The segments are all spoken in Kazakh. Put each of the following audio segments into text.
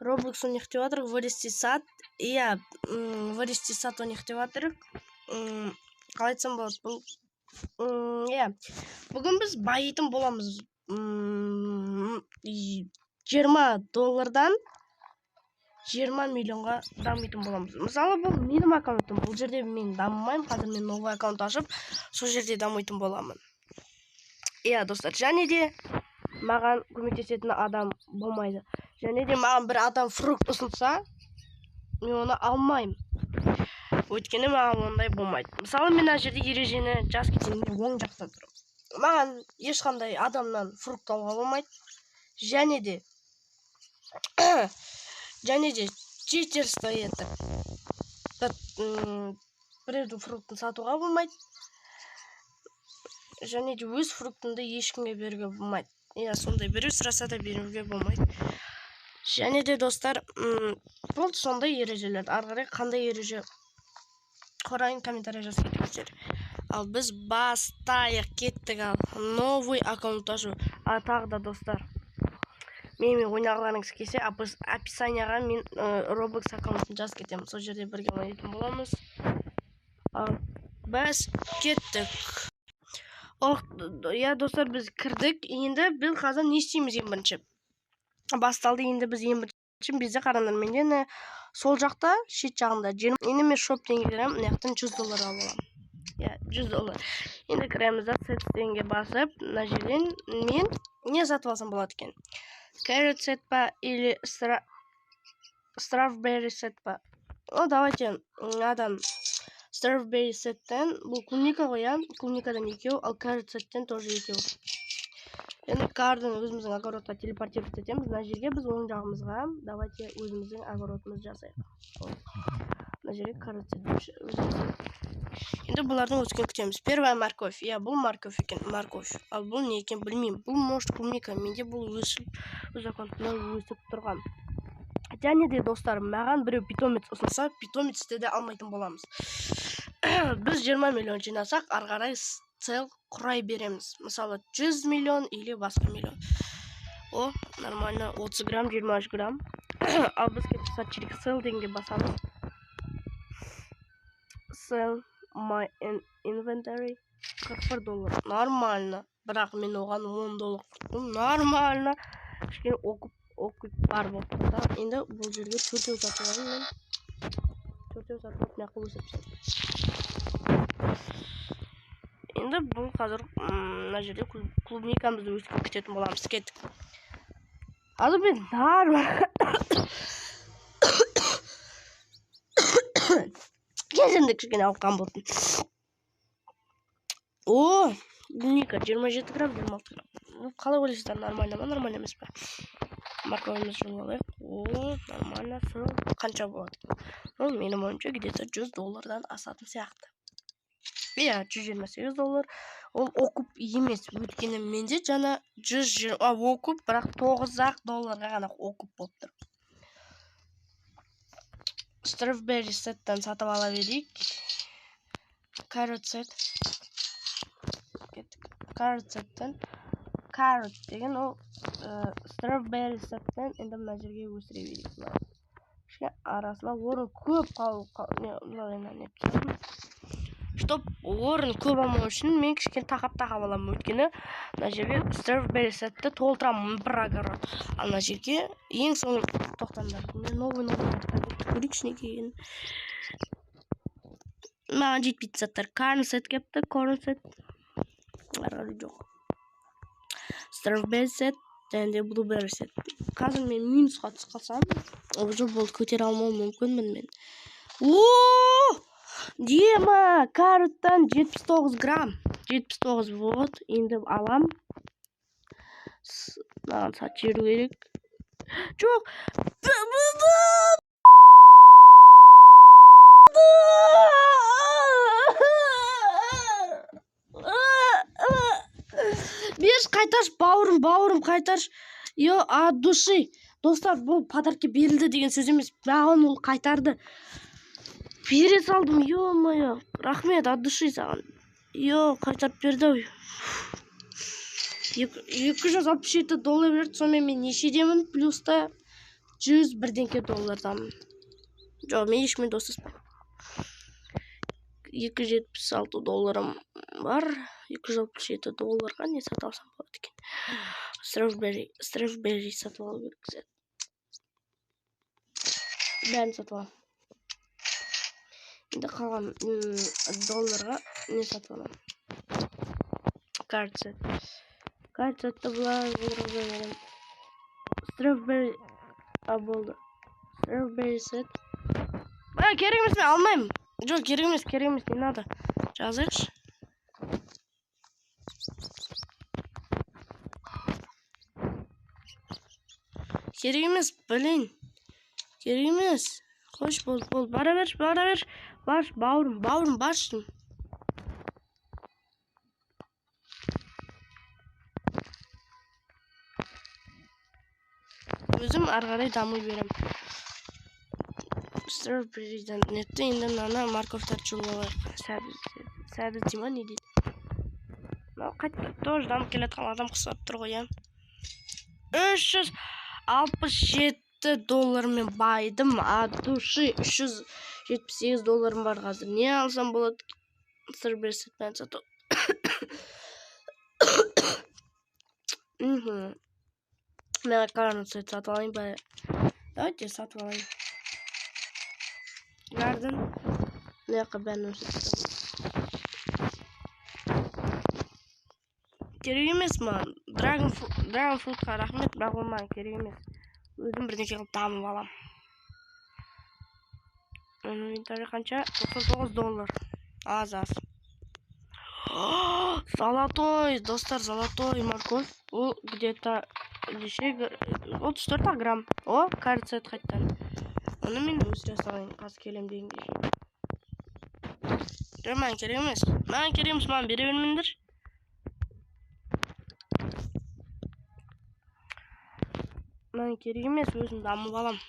Roblox ойнайық деп жатырық, вырасти сад. Иә, вырасти сад ойнайық деп жатырық. Қалай айтсам болады бұл? Иә, бүгін біз байитын боламыз. $20 20 миллионға дамитын боламыз. Мысалы, бұл менің аккаунтым. Бұл жерде мен дамымаймын. Қазір мен новый аккаунт ашып, сол жерде дамитын боламын. Иә, достар, және де маған көмектесетін адам болмайды. Және де маған бір адам фрукт ұсынса, мен оны алмаймын. Өйткені маған ондай болмайды. Мысалы, мен ана жерде ережені жаз кетейін, оң жақта тұрмын. Маған ешқандай адамнан фрукт алуға болмайды. Және де читерство етіп біреудің фруктын сатуға болмайды. Және де өз фруктымды ешкімге беруге болмайды. Иә, сондай біреу сұраса да беруге болмайды. Және де достар, бұл сондай ережелер. Ары қарай қандай ереже қарайын, комментарий жазып кетіңіздер. Ал біз бастайық, кеттік. Ал новый аккаунт ашу. Тағы да достар, менімен ойнағыларыңыз келсе, описанияға мен Roblox аккаунтын жазып кетемін. Сол жерде бірге ойнайтын боламыз. Біз кеттік. Иә, достар, біз кірдік. Енді біз қазір не істейміз ең бірінші? Басталды. Енді біз ең бірінші бізде қараңдар, менде сол жақта, шет жағында енді мен шоп денге кіремін, мынаяқтан $100 алып аламын. Иә, $100. Енді кіреміз да, сет денге басып, мына жерден мен не сатып алсам болады екен? Carrot set па или strawberry set па? Давайте адам strawberry sеттен, бұл клубника ғой, иә? Клубникадан 2, ал carrot sеттен тоже 2. Енді кардын өзіміздің огородқа телепортировать етеміз. Мына жерге біз оң жағымызға, давайте өзіміздің огородымызды жасайық. Мына жерге carrot sет. Енді бұлардың өскен күтеміз. Первая морковь. Иә, бұл морковь екен, морковь. Ал бұл не екен білмеймін. Бұл может клубника. Менде бұл өсіп, өз аккаунтымда өсіп тұрған. Және де достар, маған біреу питомец ұсынса, питомецті де алмайтын боламыз. Біз 20 миллион жинасақ, ары қарай цел құрай береміз. Мысалы, 100 миллион или басқа миллион. О, нормально. 30 грамм, 23 грамм. Ал біз кетіп через цел денге басамыз. Sell my inventory $41. Нормально. Бірақ мен оған $10 құттым. Нормально. Кішкене оқып бар болып тұрда. Енді бұл жерге 4 сатып алайын мен. 4 сатып алып мына қылып өсіп. Енді бұл қазір мына жерде клубникамызды өсіп күтетін боламыз. Кеттік. Азыр мен кезінде кішкене ауырған болдым. О, клубника 27 грамм, 26 грамм. Қалай ойлайсыздар, нормально ма, нормально емес пе? Морковьімізді жұлып алайық. О, нормально. Қанша болады? Менің ойымша где-то $100 асатын сияқты. Иә, $128. Ол оқып емес. Өйткені менде жаңа 120 оқып, бірақ $9 ғана оқып болып тұр. Strawberry sеттен сатып ала берейік. Carrot set. Carrot sеттен. Carrot деген ол strawberry sеттен енді мына жерге өсіре берейік. Арасына орын көп Чтоб орын көп алмау үшін мен кішкене тақап аламын. Өйткені мына жерге strawberry setті толтырамын бір огород. Ал мына жерге ең соң тоқтаңдар. Мен новый көрейікші не кейін. Маған жетпейтін заттар. Corn set кепті, corn set. Арғары жоқ. Strawberry set, және blueberry set. Қазір мен минусқа түсіп қалсам, уже болды, көтере алмауым мүмкінмін мен. Ооо! Дема, кароттан 79 грамм. 79 вот, енді алам. Маған сат жеру керек. Жоқ! Беш, қайташ, бауырым, қайташ. Йо, от души. Достар, бұл подарки берілді деген сөз емес. Маған ол қайтарды. Бере салдым, ё-моё. Рахмет, от души саған. Йо, қайтарып берді. $267 берді, сонымен мен нешедемін, плюста 100 birdenke dollardan. Жоқ, мен ешкіммен достаспаймын. 276 долларым бар. 267 долларға не сатып алсам болады екен. Strawberry сатып алу керек. Бәрін сатып аламын. Енді қалған долларға не сатып аламын. Картсетті бұлай отырып жайын. Strawberry болды. Strawberry set. Керек емес, мен алмаймын. Жоқ, керек емес, не надо. Жазайықшы. Керек емес, блин. Керек емес. Қош бол. Бара бер. Бар, бауырым, баршым. Өзім арғарай дамый берем. Strawberry'ден нетті, енді мына морковтар чулалар. Сәбіз дейма не дейді? Қайтты, тоже дамып келеткен адам қысып тұр ғой, я. 367 доллармен байдым, а души 378 долларым бар қазір. Не алсам болады? Strawberry сетпен сату. Мен қараны сет сатып алайын ба? Давайте сатып алайын. Garden. Ne yakın ben öğreteceğim. Керек емес man. Dragon fruitқа рахмет, бірақ ол маған керек емес. Өзім бірдеңке қылып дамып алам. Инвентарь қанша? 99 доллар. Az. Золотой, достар, золотой морковь. Ол где-то 34 грамм. О, кажется, это қайттан. Оны мен өсіре салайын, қазір келем деген кезде. Жоқ, маған керек емес. Маған бере бермеңдер. Маған керек емес, өзім дамып алам.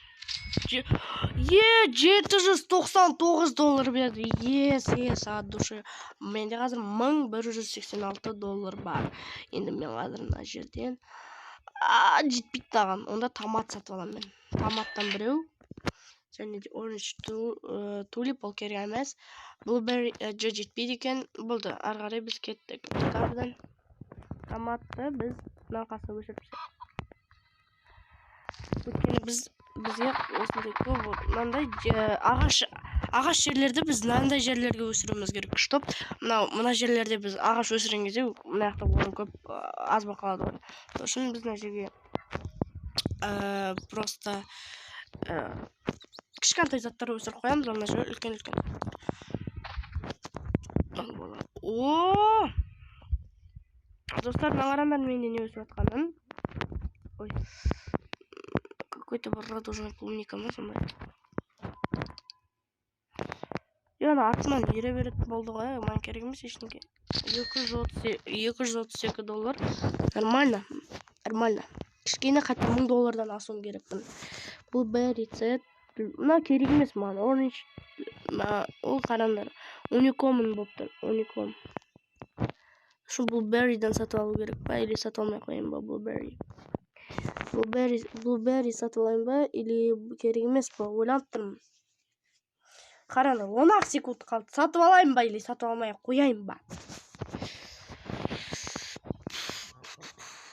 799 доллар берді. Ес, от души. Менде қазір 1186 доллар бар. Енді мен қазір мына жерден жетпейді таған. Онда томат сатып алам мен. Томаттан біреу. Және де orange tulip ол керек емес. Blueberry жетпейді екен. Болды, арғарай біз кеттік. Қардан томатты біз нақасы өсіріпсек. Өткені бізге осындай көп мынандай ағаш жерлерді біз мынандай жерлерге өсіруіміз керек. Чтоб мына жерлерде біз ағаш өсірген кезде мына жақта орын көп аз болып қалады ғой. Сол үшін біз мына жерге просто кішкентай заттар өсіріп қоямыз, ана жер үлкен. О! Достар, мына менде не өсіп жатқанын. Ой. Какой-то радужный клубника ма сондай. Яна артынан ере беретін болды ғой, маған керек емес ештеңе. 232 доллар. Нормально. Кішкене қайтып 1000 доллардан асуым керекпін. Blueberry set. Мына керек емес маған. Orange. Ол қараңдар. Unicom болып тұр. Unicom. Шу Blueberry'ден сатып алу керек па, или сатып алмай қояйын ба Blueberry сатып алайын ба, или керек емес па, ойланып тұрмын. Қараңдар, 10 секунд қалды. Сатып алайын ба, или сатып алмай қояйын ба.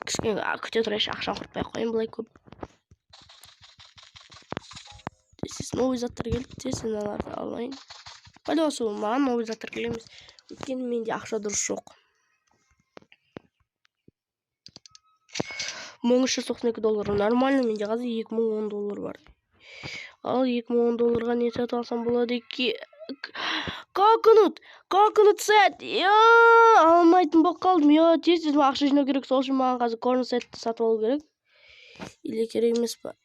Кішкене күте тұрайыншы, ақшам құртпай қояйын былай көп. Новый заттар келді, тесіналарды алайын. Пәлесі маған новый заттар келеміз. Өйткені менде ақша дұрыс жоқ. 1392 доллар. Нормально, менде қазір 2010 доллар бар. Ал 2010 долларға не сатып алсам болады екен? Coconut set. Алмайтын болып қалдым. Тез ақша жинау керек. Сол үшін маған қазір corn setті сатып алу керек. Или керек емес па?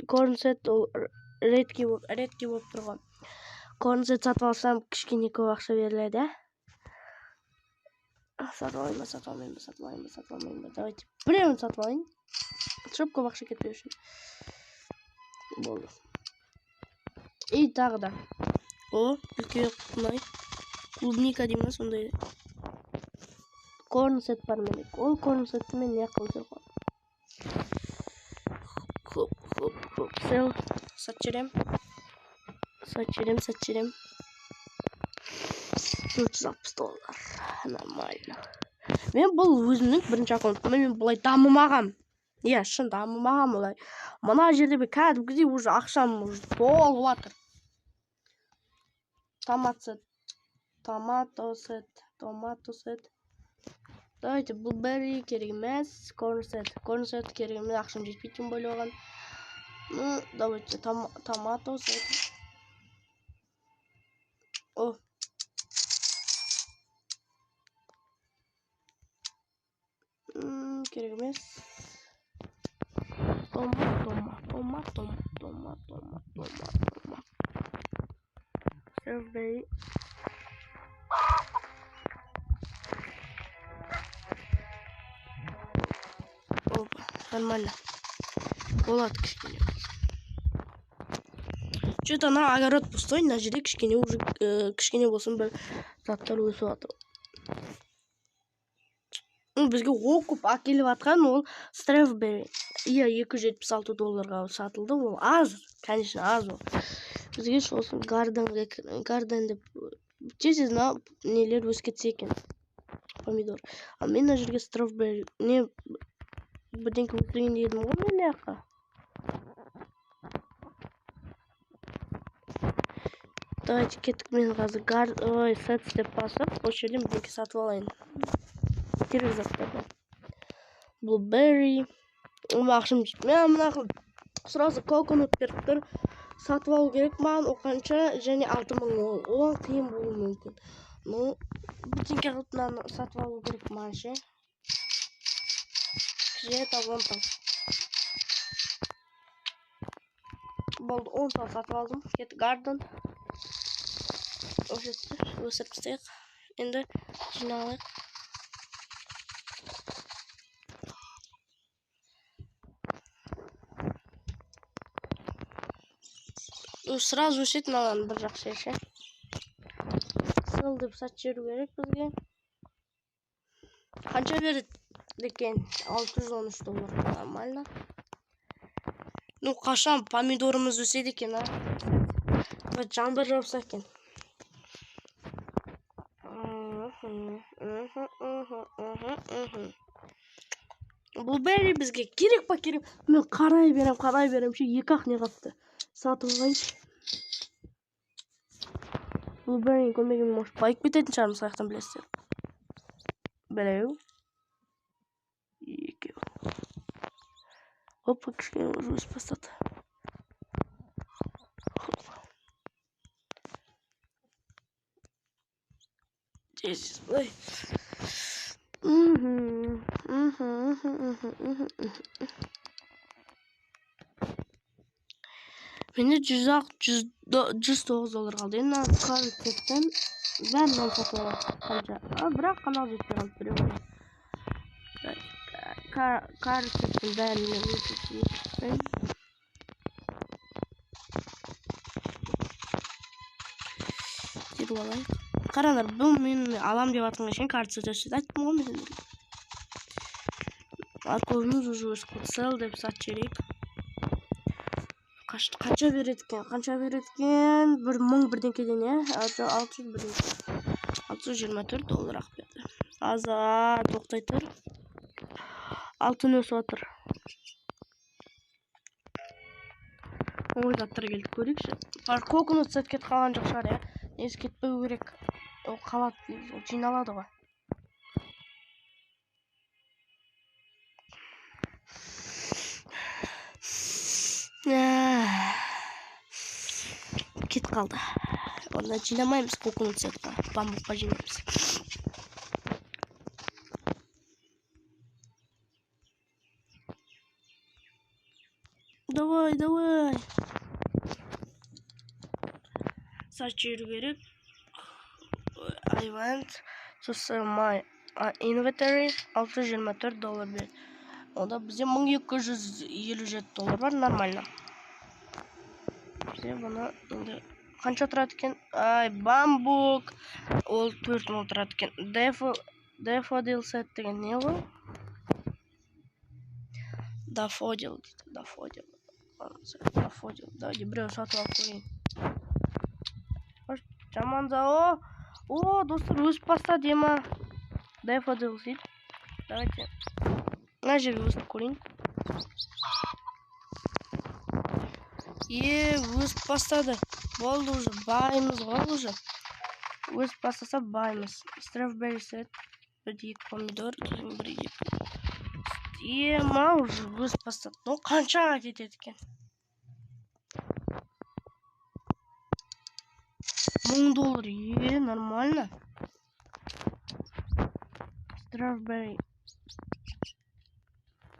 Corn set ол редки болып тұрған. Corn set сатып алсам кішкене көп ақша беріледі. Сатып алайын ба. Давайте біреуін сатып алайын. Щоб көп ақша кетпеу үшін. Болды. И тағы да. О, үлкен құнай. Клубника деймін сондай. Corn set бар менде. Ол corn setті мен не қылып жүрген. Sell. Satacağım. 460 dollar. Нормально. Мен бұл өзімнің бірінші аккаунтым. Мен бұлай дамымағам. Иә, шын дамымағам олай. Мына жерде кәдімгідей уже ақшам уже толып жатыр. Томато сет. Давайте Blueberry керек емес, Corn set керек емес, ақшам жетпейтін болып алған. Ну, давайте томато сет. О. Керек емес. Тома. Strawberry. Опа, нормально. Болады кішкене. Что-то ана огород пустой, мына жерде кішкене болсын бір заттар өсіп жатыр. Бізге оқып әкеліп жатқан ол Strawberry. Иә, 276 долларға сатылды. Ол аз, конечно, аз ол. Бізге шолсын Garden деп чесіз нелер өсіп кетсе екен. Помидор. Ал мен мына жерге Strawberry не бірдеңке өсірейін дедім ғой мен яққа. Давайте кеттік, мен қазір сет деп басып, осы жерден бірдеңке сатып алайын. Керек заттардан. Blueberry. Ақшам жетпей, мына сразу coconut беріп тұр. Сатып алу керек маған оқанша және 6000 ол қиын болуы мүмкін. Ну, бірдеңке қылып мынаны сатып алу керек маған ше. Болды, 10 тал сатып алдым. Кетті Garden. Өсіріп тастайық. Енді жиналайық. Сразу өсетін алған бір жақсы ше. Сыл деп сатып жіберу керек бізге. Қанша береді екен? 613 доллар. Нормально. Ну, қашан помидорымыз өседі екен, а? Жаңбыр жауса екен. Blueberry бізге керек па керек? Мен қарай берем ше, екі-ақ не қапты. Сатып алайыншы. Blueberry көмегімен может байып кететін шығармыз, қаяқтан білесіздер. Біреу. Екеу. Опа, кішкене өсіп бастады. Жесіз бұлай. Менде 109 доллар қалды. Енді қарттен бәрін сатып аламын. Қанша? Бірақ канал жетпей қалды біреу. Қарттен бәрін өтіп. Деді олай. Қараңдар, бұл мен алам деп атқан кешен қарттен өтіп. Айттым ғой мен. Арқылымыз уже өсіп қалды. Сел деп сатып жіберейік. Қанша береді екен? 1000 бірдеңкеден, е? 600 бірдеңке. 624 доллар ақ берді. Аза, тоқтай тұр. Алтын өсіп отыр. Ой, заттар келді, көрейікші. Coconut set кетіп қалған жоқ шығар, е? Несі кетпеу керек. Ол қалады, ол жиналады ғой. Кет қалды. Онда жинамаймыз coconut setқа. Бамбукқа жинаймыз. Давай. Сатып жіберу керек. I want to sell my inventory. 624 доллар берді. Онда бізде 1257 доллар бар, нормально. Бізде бұны енді қанша тұрады екен? Ай, бамбук. Ол 4000 тұрады екен. Daffodil set деген не ол? Daffodil. Давайте біреу сатып алып көрейін. Жаман за о, достар өсіп бастады ема. Дайфодил сид. Давайте. Мына жерге өсіп көрейін. Өсіп бастады. Болды уже. Баймыз ғой уже. Өсіп бастаса баймыз. Strawberry set. Bir pomidor. Ема уже өсіп бастады. Ну қаншаға кетеді екен? $1000. Нормально. Strawberry.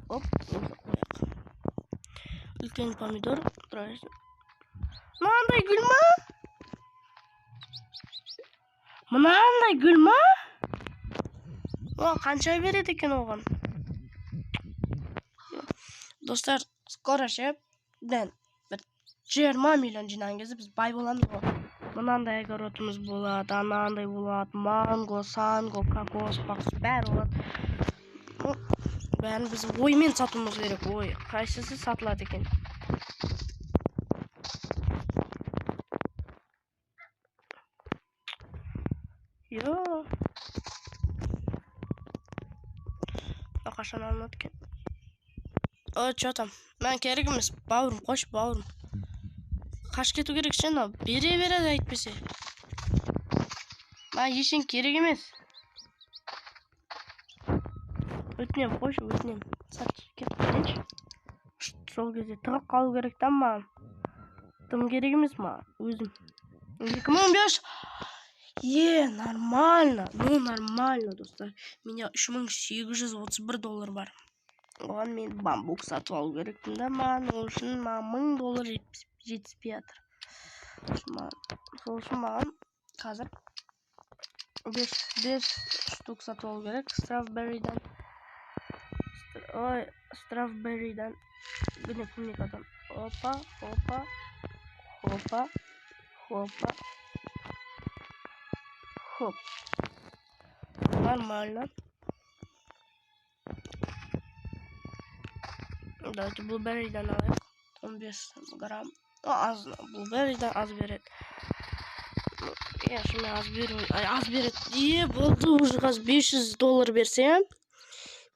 Оп, үлкен помидор. Мынандай гүл ма? Мынандай гүл ма? О, қанша береді екен оған? Достар, скоро ше, бір 20 миллион жинаған кезде біз бай боламыз ғой. Мынандай огородымыз болады, анандай болады, манго, санго, кокос, бақсы бәрі болады. Бәрін біз оймен сатуымыз керек, ой. Қайсысы сатылады екен? Йо. Қашан алынады екен? О, что там? Мен керек емес, бауырым, қош бауырым. Қаш кету керек сен, бере береді айтпесе. Мен ешен керек емес. Өтінем, қош, өтінем. Сат, кетіп кетейінші. Сол кезде тығып қалу керек та маған. Тым керек емес маған, өзім. 2015. Нормально. Ну, нормально, достар. Менде $3831 бар. Оған мен бамбук сатып алу керекпін да, маған ол үшін $1000 жетіспей жатыр. Сол үшін маған қазір 5 штук сатып алу керек. Strawberry'дан гүне клубникадан. Опа. Хоп. Нормально. Давайте блуберриден алайық. 15 грамм. Аз блуберриден аз береді. Шымен аз береді. Болды уже қазір $500 берсе,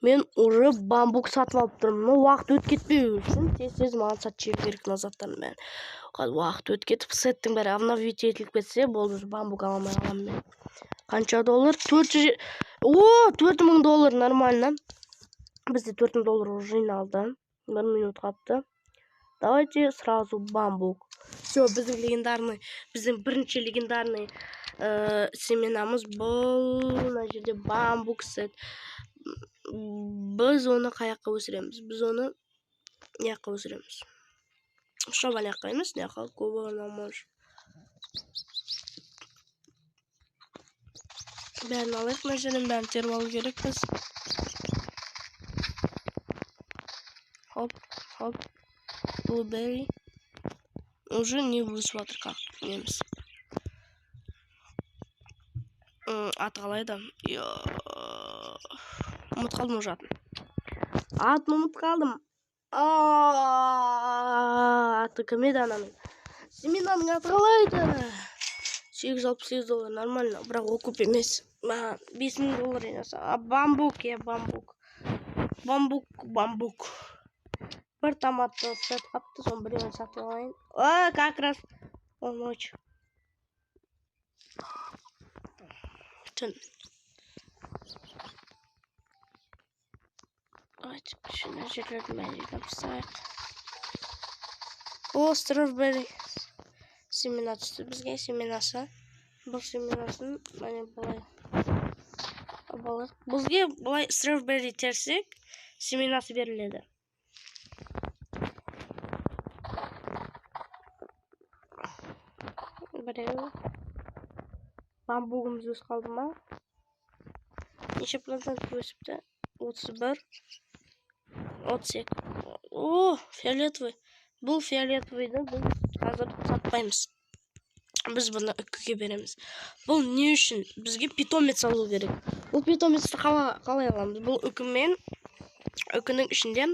мен уже бамбук сатып алып тұрмын. Но уақыт өтіп кетпеу үшін тез маған сатып жіберу керек назаттарын бәрін. Қазір уақыт өтіп кетіп, сеттің бәрі обновить етіліп кетсе, болды уже бамбук аламай қаламын мен. Қанша доллар? $4000 нормально. Бізде $4000 уже жиналды. 1 минут қалыпты. Давайте сразу бамбук. Все, біздің бірінші легендарный семенамыз бұл. Мына жерде бамбук сет. Біз оны қаяққа өсіреміз? Біз оны неққа өсіреміз? Шоба неққа емес, неққа көбі алмауыш. Бәрін алайық, мына жерден бәрін теріп алу керек біз. Хоп. Blueberry. Уже не өсіп жатыр, как неміз. Аты қалай да? Ұмыт қалдым уже атын. Атын ұмыт қалдым. Аты кім еді ананың? Семенаның аты қалай да? $868 нормально, бірақ ол көп емес. $5000 емес. Бамбук. Бір томатты сет қапты, соны біреуін сатып алайын. Как раз он ночь. Түн. Давайте шына жерлердің бәрін тапсайық. Strawberry. Семена түсті бізге, семенасы. Бұл семенасын мәне бұлай. Бізге бұлай strawberry терсек, семенасы беріледі. Біреу. Бамбуғымыз өз қалды ма? Неше процент өсіпті? 31. 32. Фиолетовый. Бұл фиолетовыйды біз қазір сатпаймыз. Біз бұны үкіге береміз. Бұл не үшін? Бізге питомец алу керек. Бұл питомецті қалай аламыз? Бұл үкімен, үкінің ішінде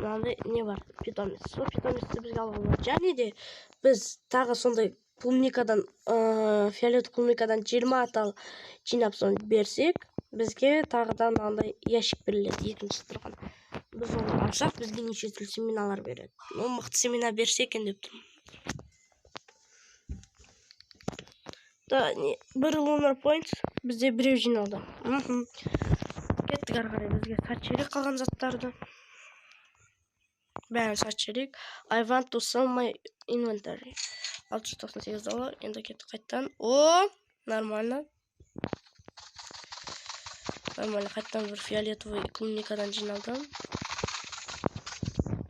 мынандай не бар, питомец. Сол питомецті бізге алуға болады. Және де біз тағы сондай клубникадан, фиолет клубникадан 20 атал жинап соны берсек, бізге тағыдан мынандай ящик беріледі, екінші тұрған. Біз оны алсақ, бізге неше түрлі семиналар береді. Мықты семина берсе екен деп тұрмын. Бір Lunar Points бізде біреу жиналды. Кеттік ары қарай, бізге сатып керек қалған заттарды. Бәрін сатып керек. I want to sell my inventory. $698. Енді кеттік қайттан. О, нормально. Нормально, қайттан бір фиолетовый клубникадан жиналдым.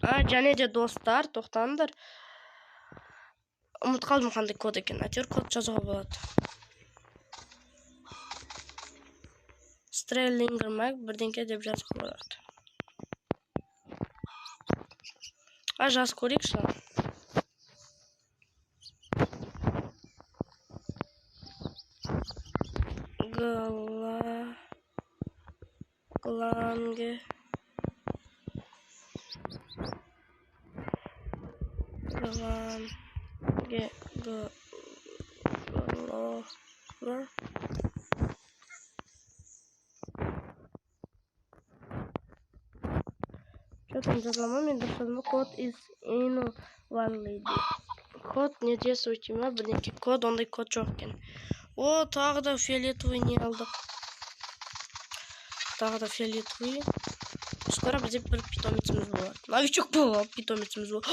Және де достар, тоқтаңдар. Ұмытып қалдым қандай код екен. Әйтеуір код жазуға болады. Strelinger Mag бірдеңке деп жазуға болады. Жазып көрейікші. Гланге. Гловер. Что-то жазылмай, мен дұрыстадым. Код is invalid. Код не действует ма? Бірдеңке код, ондай код жоқ екен. О, тағы да фиолетовый не алдық. Тағы да фиолетовый. Скоро бізде бір питомеціміз болады. Новичок болып питомеціміз болады.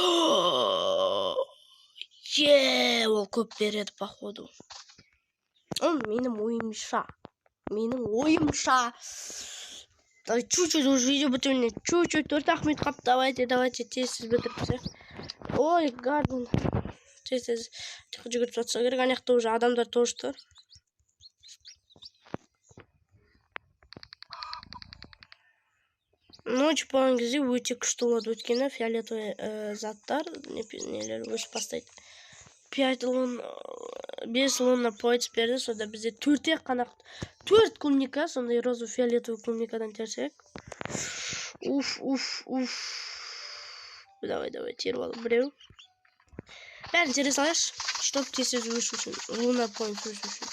Ол көп береді, походу. Менің ойымша. Давай чуть-чуть уже видео бітуіне. Чуть-чуть 4 минут қап. Давайте, тез бітіріпсек. Ой, Гарден. Тез. Жүгіріп жатса керек. Аяқта уже адамдар тоже тұр. Ночь болған кезде өте күшті болады. Өткені фиолетовый заттар нелер өсіп бастайды. 5 Lunar Points берді. Сонда бізде 4 клубника, сондай розу фиолетовый клубникадан терсек. Уф. Давай, теріп алып біреу. Бәрін тере салайш, чтоб тесіз өшу үшін. Lunar Points өшу үшін.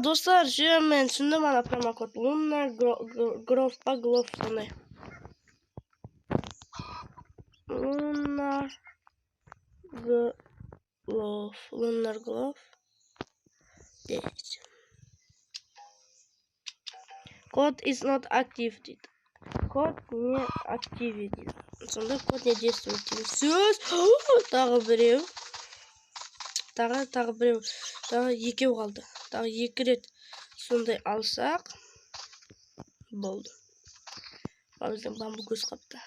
Достар, мен түсіндім ана промокод. Lunar Growth па Glove сондай. Lunar Glove. Код is not activated. Код не activated. Сонда код не действует. Сөз. Тағы біреу. Тағы біреу. Тағы екеу қалды. Тағы 2 рет сондай алсақ болды. Біздің бамбу көз қапты.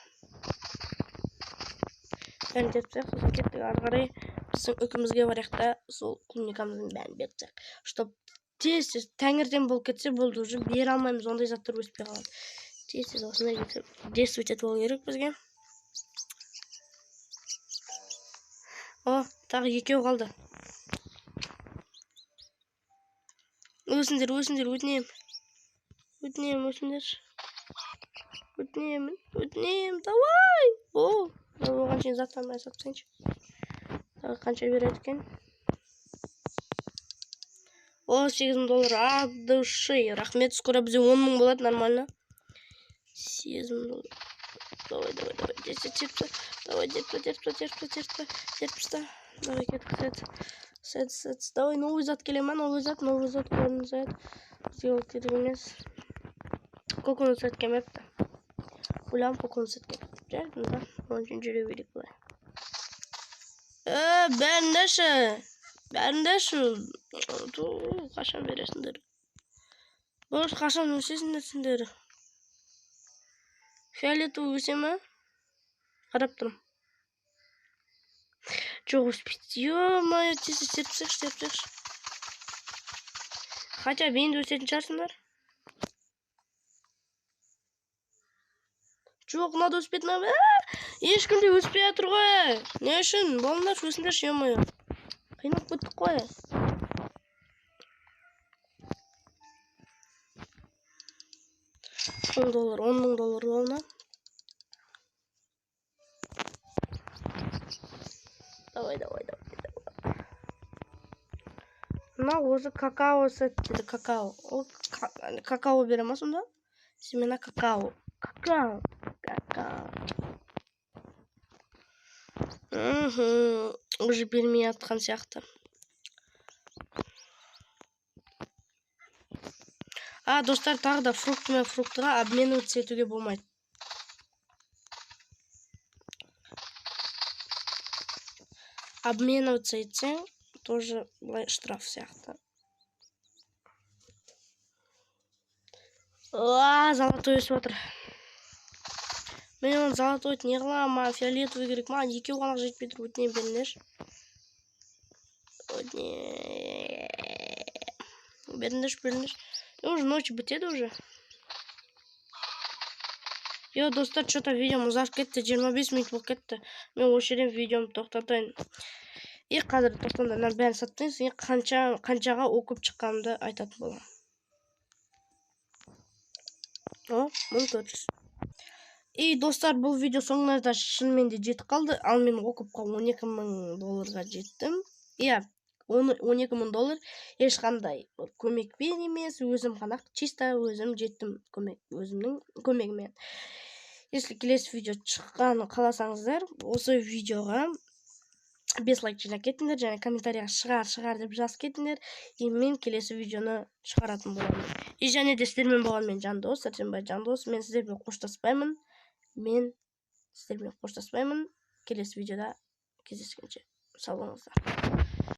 Бәрін тепсек, сосын кеттік ары қарай. Біздің үкімізге барақта сол клубникамыздың бәрін берсек. Чтоб тез тәңірден болып кетсе болды, уже бере алмаймыз, ондай заттар өспей қалады. Тез осындай действовать етіп болу керек бізге. О, тағы екеу қалды. Өсіңдер, өтінем. Өтінем, давай! О, оған шейін заттан сатсайыншы. Тағы қанша береді екен? О, $8,000 от души. Рахмет, скоро бізде 10,000 болады, нормально. $8,000. Давай. Давай, терпіста. Давай, кеттік, сет. Давай, новый зат келема, новый зат, көрін зат. Бізге ол керек емес. Көкөніс зат кемепті. Ойлам, көкөніс зат кемепті. Жәрдім, да? Оның үшін жүре берек бұлай. Бәріндеші. Қашан бересіңдер? Бош, қашан өсесіңдер? Фиолетовый өсе ма? Қарап тұрым. Жоқ, өспейді. Ё-моё, терпсекші. Хотя бенді өсетін шығарсыңдар. Жоқ, мынада өспейді ма? Ешкімде өспей жатыр ғой. Не үшін? Болыңдар, өсіңдер, ё-моё. Қинап көттік қой. $10,000 $10,000 болна. Давай. Мына өзі какао сет дейді, какао. Ол какао бере ма сонда? Семена какао. Уже бермей жатқан сияқты. Достар, тағы да фрукты мен фруктыға обмениваться етуге болмайды. Обмениваться етсең, тоже штраф сияқты. Золотой өсіп отыр. Мен оны золотой не қылам, маған фиолетовый керек. Маған екеу ғана жетпей тұр, өтінен беріңдерші. Беріңдерші. Уже ночь бітеді уже. Достар, что-то видеом ұзарып кетті, 25 минут болып кетті. Мен осы жерден видеомды тоқтатайын. Қазір тоқтаңдар, бәрін саттайын, қаншаға оқып шыққанымды айтатын боламын. 1400. Достар, бұл видео соңында шынымен де жетіп қалды. Ал мен оқыпқа $12,000 жеттім. $12,000 ешқандай көмекпен емес, өзім ғана чисто өзім жеттім өзімнің көмегімен. Если келесі видео шыққанын қаласаңыздар, осы видеоға 5 лайк жинап кетіңдер, және комментарияға шығар деп жазып кетіңдер. Мен келесі видеоны шығаратын боламын. Және де сіздермен болған мен Жандос, Сәрсенбай Жандос. Мен сіздермен қоштаспаймын. Келесі видеода кездескенше сау болыңыздар.